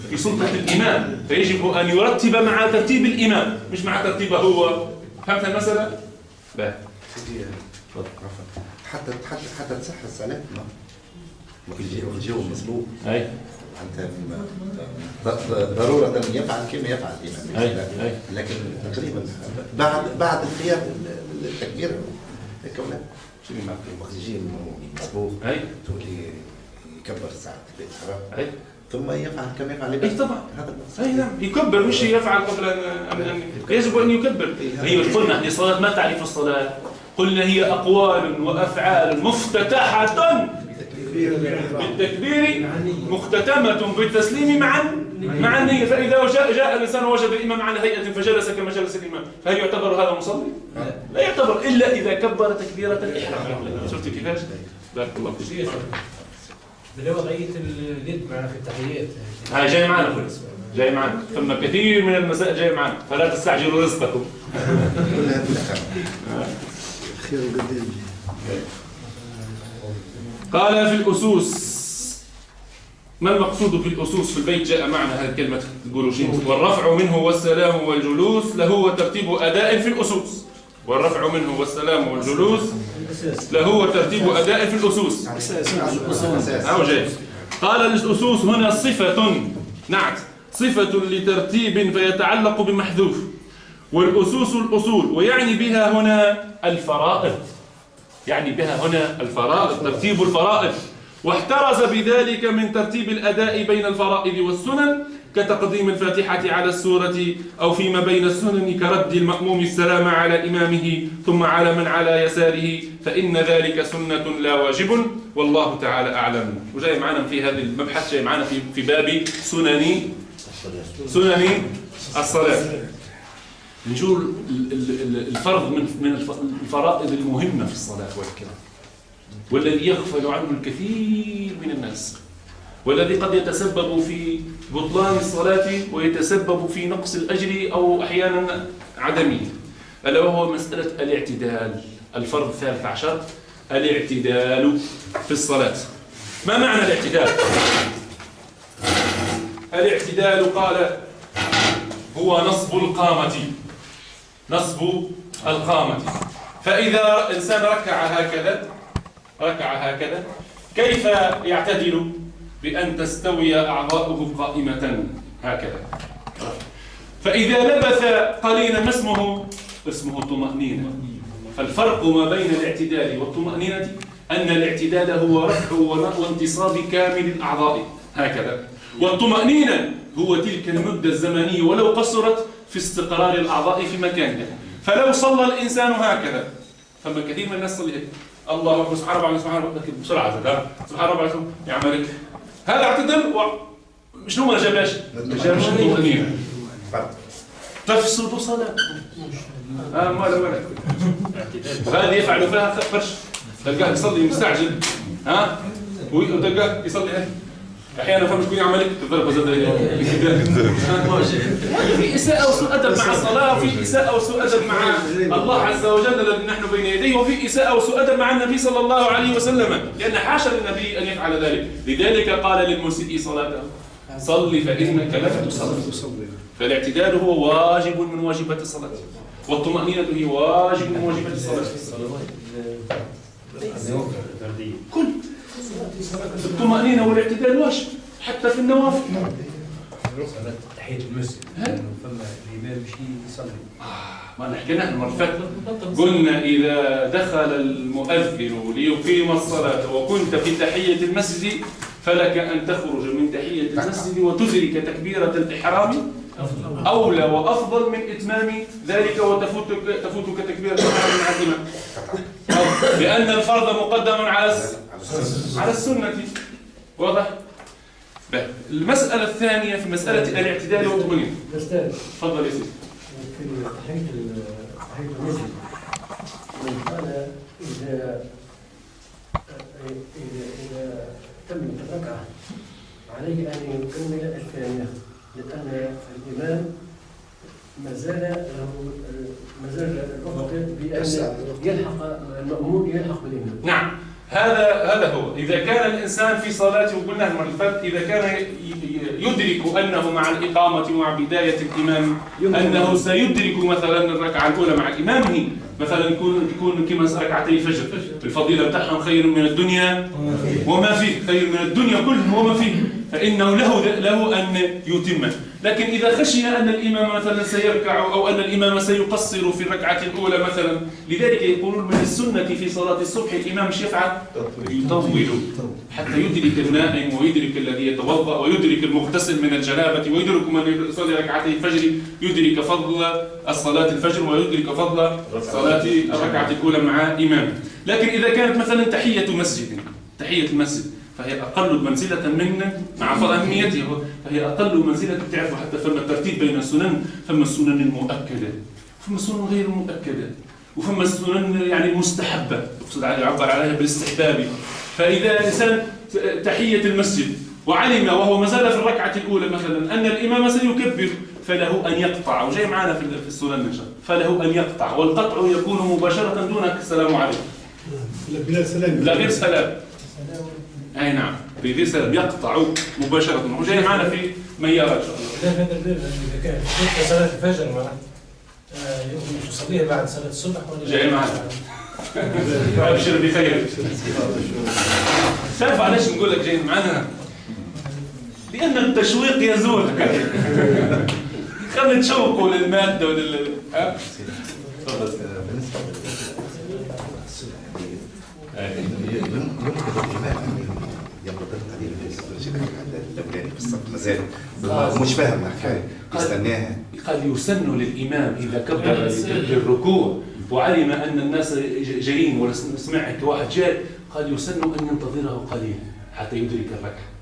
في سلطة الإمام، فيجب أن يرتب مع ترتيب الإمام مش مع ترتيبه هو. فهمت المسألة؟ لا. حتى تصح الصلاة ما الجو مسبوق. أي. أنت ضرورة يفعل كما يفعل الإمام. أي. لكن تقريبا بعد القيام التكبير كونه شنو ما وقت يجي مسبوق. أي. تولي يكبر الساعة الإحرام. أي. ثم يفعل كما يفعل أي طبعا. هذا أي نعم يكبر مش يفعل قبل أن يجب أن يكبر. هي قلنا هذه الصلاة ما تعرف الصلاة. قلنا هي أقوال وأفعال مفتتحة بالتكبير مختتمة بالتسليم مع النية. فإذا جاء الإنسان وجد الإمام على هيئة فجلس كما جلس الإمام، فهل يعتبر هذا مصلي؟ لا يعتبر إلا إذا كبر تكبيرة الإحرام. شفت كيفاش؟ بارك الله فيك. وضعية اليد معنا في التحيات هاي جاي معنا جاي معنا، ثم كثير من المسائل جاي معنا، فلا تستعجلوا رزقكم. خير قديم. قال في الأسوس. ما المقصود في الأسوس؟ في البيت جاء معنا هذه الكلمة الجلوشين. والرفع منه والسلام والجلوس له وترتيب أداء في الأسوس. والرفع منه والسلام والجلوس له وترتيب أداء في الأسوس. أو جاي. قال الأسوس هنا صفة نعت، صفة لترتيب فيتعلق بمحذوف. والأسوس الأصول، ويعني بها هنا الفرائض. يعني بها هنا الفرائض، ترتيب الفرائض. واحترز بذلك من ترتيب الأداء بين الفرائض والسنن، كتقديم الفاتحة على السورة أو فيما بين السنن، كرد المأموم السلام على إمامه ثم على من على يساره، فإن ذلك سنة لا واجب، والله تعالى أعلم. وجاي معنا في هذا المبحث، جاي معنا في باب سنن الصلاة. نشوف الفرض من الفرائض المهمة في الصلاة والكلام، والذي يغفل عنه الكثير من الناس، والذي قد يتسبب في بطلان الصلاة ويتسبب في نقص الأجر أو أحيانا عدمه، ألا وهو مسألة الاعتدال. الفرض 13 الاعتدال في الصلاة. ما معنى الاعتدال؟ الاعتدال قال هو نصب القامة. فإذا إنسان ركع هكذا كيف يعتدل؟ بأن تستوي أعضاؤه قائمة هكذا. فإذا لبث قليلا ما اسمه طمأنينة. فالفرق ما بين الاعتدال والطمأنينة أن الاعتدال هو رفع وانتصاب كامل الأعضاء هكذا، والطمأنينة هو تلك المدة الزمنية ولو قصرت في استقرار الأعضاء في مكانها. فلو صلى الإنسان هكذا، فما كثير من الناس صلي الله أكبر سبحان الله سبحان الله بسرعة سبحان الله يعمل هذا اعتدل شنو ما جابش الطمأنينة، تفسد صلاة وهذه يفعل فيها فرش. تلقاه يصلي مستعجل وتلقاه يصلي احيانا فمش كون يعمل تضرب زاد في اساءه وسوء ادب مع الصلاه، وفي اساءه وسوء ادب مع الله عز وجل الذي نحن بين يديه، وفي اساءه وسوء ادب مع النبي صلى الله عليه وسلم، لان حاشا للنبي ان يفعل ذلك. لذلك قال للمسيء صلاته صل فانك لم تصلي. فالاعتدال هو واجب من واجبات الصلاه، والطمأنينة هي واجب من واجبات الصلاه. كل الطمأنينة والاعتدال واجب حتى في النوافل. تحية المسجد فما الإمام مشي يصلي. ما نحكينا المرة اللي فاتت، قلنا إذا دخل المؤذن ليقيم الصلاة وكنت في تحية المسجد فلك أن تخرج من تحية المسجد وتدرك تكبيرة الإحرام أولى وأفضل من إتمام ذلك وتفوتك تكبيرة الإحرام مع الإمام، لأن الفرض مقدم على السنة. واضح؟ المسألة الثانية في مسألة الاعتدال والطمأنينة. تفضل يا سيدي. في تحية المسجد من قال إذا تمت الركعة عليه أن يكمل الثانية، لأن الإمام ما زال الوقت بأن يلحق المأمون يلحق بالإمام. نعم، هذا هو. إذا كان الإنسان في صلاته، وقلنا المرة اللي فاتت، إذا كان يدرك أنه مع الإقامة ومع بداية الإمام أنه سيدرك مثلا الركعة الأولى مع إمامه، مثلا يكون كما ركعتي الفجر، الفضيلة بتاعهم خير من الدنيا وما فيه، خير من الدنيا كله وما فيه، فإنه له أن يتم. لكن إذا خشي أن الإمام مثلا سيركع أو أن الإمام سيقصر في الركعة الأولى مثلا، لذلك يقولون من السنة في صلاة الصبح الإمام يفعل يطول حتى يدرك النائم ويدرك الذي يتوضأ ويدرك المغتسل من الجنابة ويدرك من يصلي ركعتي الفجر، يدرك فضل الصلاة الفجر ويدرك فضل صلاة الركعة الأولى مع إمام. لكن إذا كانت مثلا تحية المسجد فهي أقل منزلة مع أهميته، فهي أقل منزلة تعرف. حتى فما الترتيب بين السنن، فما السنن المؤكدة، فما السنن غير المؤكدة، وفما السنن يعني المستحبة يقصد عليها يعبر عليها بالاستحباب. فإذا الإنسان تحية المسجد وعلم وهو ما زال في الركعة الأولى مثلا أن الإمام سيكبر، فله أن يقطع، وجاي معنا في السنن إن شاء الله، فله أن يقطع، والقطع يكون مباشرة دون السلام عليكم، بلا سلام، لا غير سلام. أي نعم، بذي سلام يقطع مباشرة، وجاي معنا في ميارة إن شاء الله. هذا الباب إذا كان في صلاة الفجر معناتها يصليها بعد صلاة الصبح ولا جاي معنا. أبشر بخير. تعرف علاش نقول لك جاي معنا؟ لأن التشويق يزول. خلينا نشوقوا للمادة ولل. ينطبق عليه الأولاني في الصف مازال مش فاهم الحكاية يستناها. قال يسن للإمام إذا كبر للركوع وعلم أن الناس جايين ولا سمعت واحد جاي، قال يسن أن ينتظره قليلا حتى يدرك الركعة.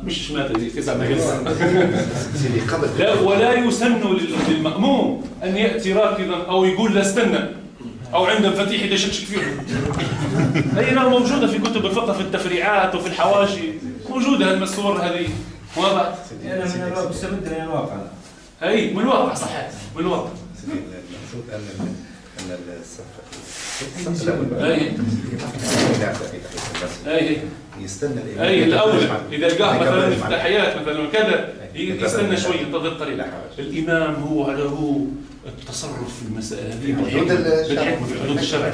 مش مات 9 دقائق. لا، ولا يسن للمأموم أن يأتي راكضا أو يقول لا استنى، أو عند مفاتيح يشكشك فيهم. هي موجودة في كتب الفقه في التفريعات وفي الحواشي، موجودة الصور هذه. واضح؟ أنا من الواقع مستمد من الواقع. أي من الواقع صحيح، من الواقع. المفروض أن الصف الأول يستنى الأول إذا لقاه مثلا في التحيات مثلا كذا يستنى شوي، ينتظر قليلا. الإمام هو له التصرف في المسألة هذه بالحكمة في حدود الشرع،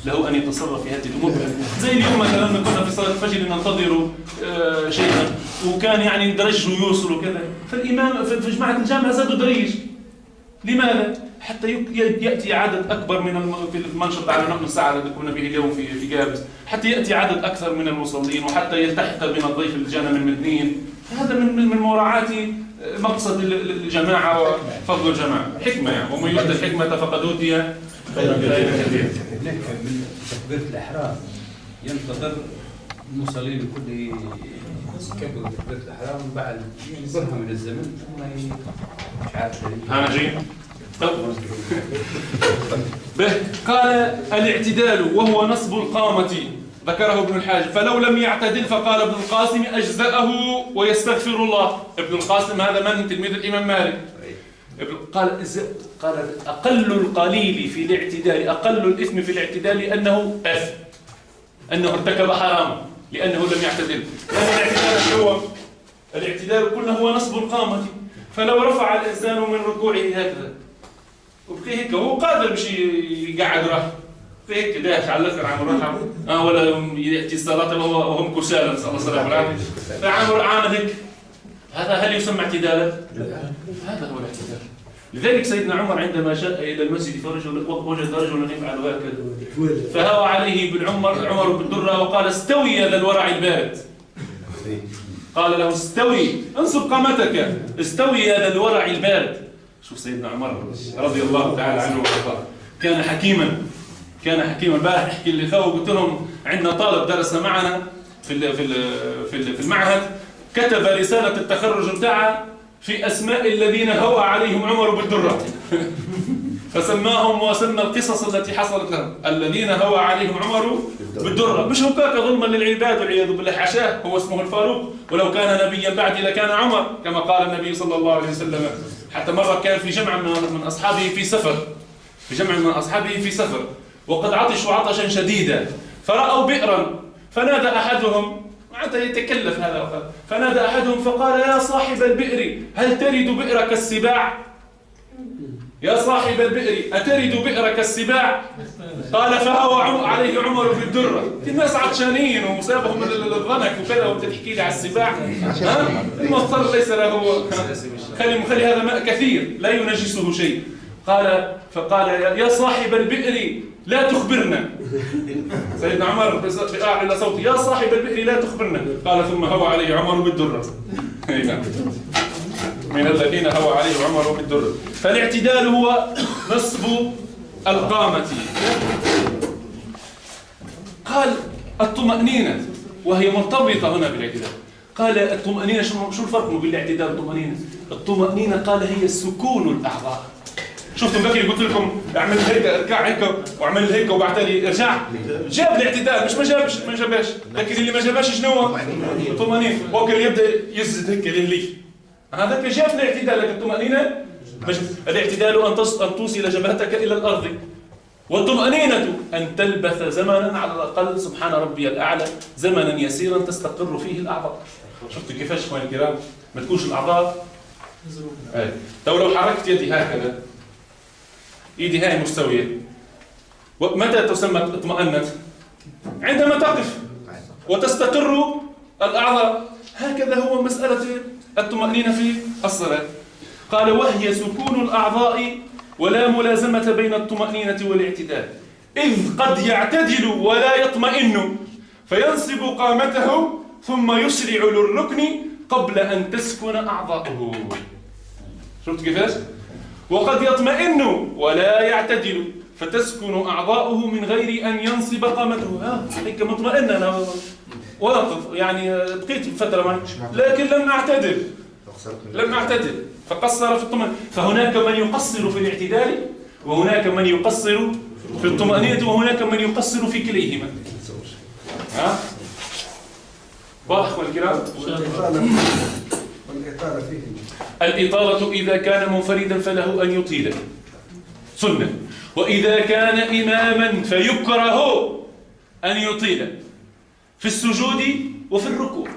له أن يتصرف في هذه الأمور. زي اليوم مثلا كنا في صلاة الفجر ننتظر شيئا وكان يعني درجه يوصل وكذا، فالإمام في جماعة الجامعة زادوا دريج. لماذا؟ حتى يأتي عدد أكبر في المنشط على نحن الساعة التي كنا به اليوم في جابس، حتى يأتي عدد أكثر من المصلين وحتى يلتحق بنا الضيف اللي جانا من مدنين. هذا من مراعاة مقصد الجماعة وفضل الجماعة، حكمة يعني، ومن يؤتى الحكمة فقد أوتي خيرا كثيرا. هناك من تكبيرة الإحرام ينتظر المصلين الكل يكبروا تكبيرة الإحرام بعد برهة من الزمن ثم مش عارف. أنا جاي. قال الاعتدال وهو نصب القامة، ذكره ابن الحاج، فلو لم يعتدل فقال ابن القاسم أجزأه ويستغفر الله. ابن القاسم هذا من تلميذ الإمام مالك. قال أقل القليل في الاعتدال، أقل الإثم في الاعتدال أنه أثم، أنه ارتكب حراما لأنه لم يعتدل. لأن الاعتدال هو الاعتدال كله هو نصب القامة، فلو رفع الإنسان من ركوعه هكذا وبقي هيك هو قادر مش يقعد راح في هيك داش على الاخر عم راح ولا ياتي الصلاه وهم كسالى نسال الله السلامه والعافيه، فعمر عامل هيك. هذا هل يسمى اعتدالا؟ هذا هو الاعتدال. لذلك سيدنا عمر عندما جاء الى المسجد وجد رجلا يفعل هكذا فهوى عليه بن عمر بن درة وقال استوي يا ذا الورع البارد. قال له استوي، انصب قامتك، استوي يا ذا الورع البارد. شوف سيدنا عمر رضي الله تعالى عنه وارضاه كان حكيما، كان حكيما. امبارح احكي اللي ثوى قلت لهم عندنا طالب درس معنا في المعهد كتب رسالة التخرج بتاعه في أسماء الذين هوى عليهم عمر بن درة فسماهم وسمى القصص التي حصلت لهم الذين هوى عليهم عمر بن درة. مش هكاك ظلما للعباد والعياذ بالله، حاشاه، هو اسمه الفاروق، ولو كان نبيا بعدي لكان عمر كما قال النبي صلى الله عليه وسلم. حتى مرة كان في جمع من أصحابه في سفر، وقد عطشوا عطشا شديدا، فرأوا بئرا فنادى أحدهم، معناتها يتكلف هذا، فنادى أحدهم فقال يا صاحب البئر هل ترد بئرك السباع؟ يا صاحب البئر أترد بئرك السباع؟ قال فهوى عليه عمر بالدرة. الناس عطشانين وسابهم الضنك وكذا وانت تحكي لي على السباع؟ المضطر ليس له، خلي هذا ماء كثير لا ينجسه شيء. فقال يا صاحب البئر لا تخبرنا. سيدنا عمر بأعلى صوته يا صاحب البئر لا تخبرنا. قال ثم هوى عليه عمر بالدرة. من الذين هوى عليه عمر بالدرة. فالاعتدال هو نصب القامة. قال الطمأنينة وهي مرتبطة هنا بالاعتدال. قال الطمأنينة شو الفرق بين الاعتدال والطمأنينة؟ الطمأنينة قال هي سكون الأعضاء. شفتم بكري قلت لكم اعمل هيك اركع هيك واعمل هيك وبعدين ارجع، جاب الاعتدال مش ما جابش، لكن اللي ما جابش شنو هو؟ الطمأنينة. وكل يبدا يزد هيك للي هذاك جاب الاعتدال، لكن الطمأنينة الاعتدال أن توصل جبهتك إلى الأرض، والطمأنينة أن تلبث زمنا على الأقل سبحان ربي الأعلى زمنا يسيرا تستقر فيه الأعضاء. شفتوا كيفاش اخواني الكرام ما تكونش الأعضاء لو حركت يدي هكذا، ايدي هاي مستوية، ومتى تسمى اطمأنت؟ عندما تقف وتستقر الأعضاء. هكذا هو مسألة الطمأنينة في الصلاة. قال وهي سكون الأعضاء ولا ملازمة بين الطمأنينة والاعتدال، إذ قد يعتدل ولا يطمئن فينصب قامته ثم يسرع للركن قبل أن تسكن أعضاؤه. شفت كيفاش؟ وقد يطمئن ولا يعتدل فتسكن أعضاؤه من غير أن ينصب قامته. هيك مطمئن أنا واقف يعني بقيت فترة معي لكن لم أعتدل فقصر في الطمأنينة. فهناك من يقصر في الاعتدال وهناك من يقصر في الطمأنينة وهناك من يقصر في كليهما. واضح والكرام؟ الإطالة إذا كان منفردا فله أن يطيل سنة، وإذا كان إماما فيكره أن يطيل في السجود وفي الركوع.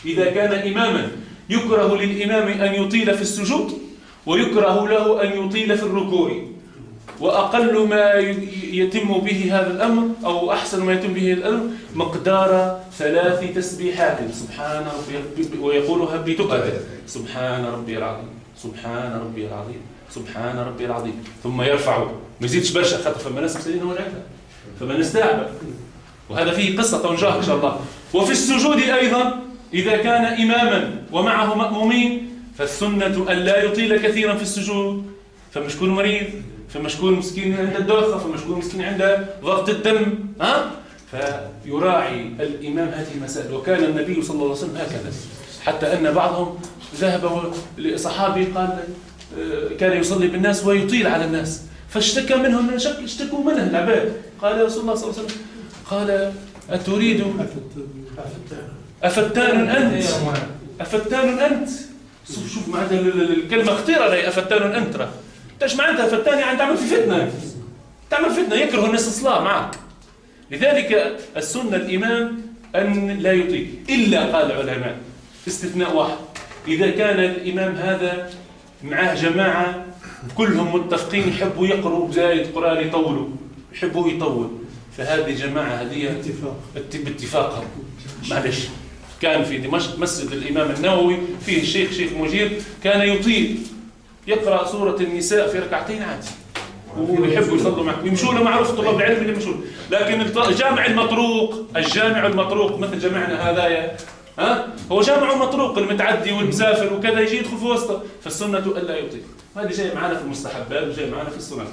إذا كان إماما يكره للإمام أن يطيل في السجود ويكره له أن يطيل في الركوع. وأقل ما يتم به هذا الأمر أو أحسن ما يتم به الأمر مقدار 3 تسبيحات سبحان ربي، ويقولها بتقى سبحان ربي العظيم سبحان ربي العظيم سبحان ربي العظيم، ثم يرفع ما يزيدش برشا خاطر فما ناس مسلمين ونعمها فما نستعب، وهذا فيه قصة تنجاه إن شاء الله. وفي السجود أيضا إذا كان إماما ومعه مأمومين فالسنة أن لا يطيل كثيرا في السجود، فمشكون مريض، فمشكون مسكين عنده الدوخة، فمشكون مسكين عنده ضغط الدم، فيراعي الإمام هذه المسائل. وكان النبي صلى الله عليه وسلم هكذا، حتى أن بعضهم ذهب لصحابي قال كان يصلي بالناس ويطيل على الناس، فاشتكى منهم من شك اشتكوا منه العباد. قال يا رسول الله صلى الله عليه وسلم، قال أتريد أفتان أنت؟ أفتان أنت؟ شوف معناتها الكلمة خطيرة لي، أفتان أنت. ايش معناتها فتان؟ يعني تعمل في فتنة، تعمل فتنة يكره الناس الصلاة معك. لذلك السنة الإمام أن لا يطيل، إلا قال العلماء استثناء واحد، إذا كان الإمام هذا معه جماعة كلهم متفقين يحبوا يقروا زايد قرآن يطولوا، يحبوا يطول، فهذه الجماعة هذه باتفاقهم. معلش كان في دمشق مسجد الإمام النووي فيه الشيخ شيخ مجير كان يطيل يقرأ سورة النساء في ركعتين عادي، ويحبوا يصلوا معك يمشوا له، معروف طلاب العلم اللي يمشوا. لكن الجامع المطروق مثل جامعنا هذايا هو جامع مطروق، المتعدي والمسافر وكذا يجي يدخل في وسطه، فالسنة ألا يطيل. هذه جاي معنا في المستحبات وجاي معنا في السنن.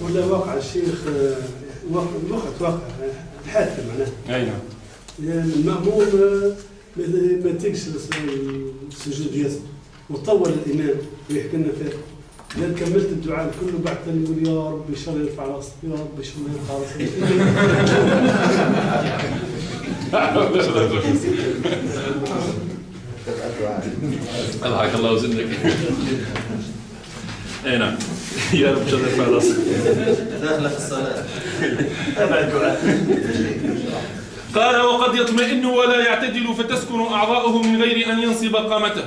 ولا واقع الشيخ واقع الحادثة معناه. أي نعم. يعني المأموم ما تيجس السجود ياسر وطول الإمام ويحكي لنا فيه. لأن كملت الدعاء كله بعد يقول يا رب شر يرفع راسك، يا رب شر يرفع راسك. أضحك الله وزنك. أي نعم. يا رب شر يرفع راسك. داخل في الصلاة. تابع الدعاء. قال وقد يطمئن ولا يعتدل فتسكن أعضاؤه من غير أن ينصب قامته.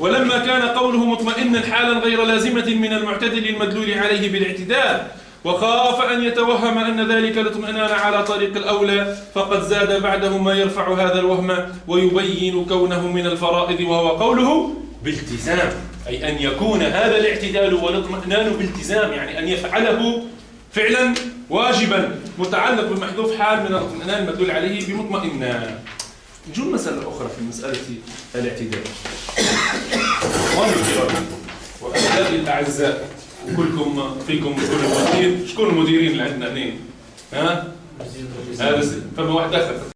ولما كان قوله مطمئنا حالا غير لازمة من المعتدل المدلول عليه بالاعتدال، وخاف أن يتوهم أن ذلك الاطمئنان على طريق الأولى، فقد زاد بعده ما يرفع هذا الوهم ويبين كونه من الفرائض، وهو قوله بالتزام، أي أن يكون هذا الاعتدال والاطمئنان بالتزام، يعني أن يفعله فعلا واجبا متعلق بمحذوف حال من الاطمئنان المدلول عليه بمطمئنا. نجول مسألة أخرى في مسألة الاعتدال. إخواني الكرام وأحبابي الأعزاء، وكلكم فيكم كل المدير، شكون المديرين اللي عندنا هنا؟ ها؟ هذا فما واحد آخر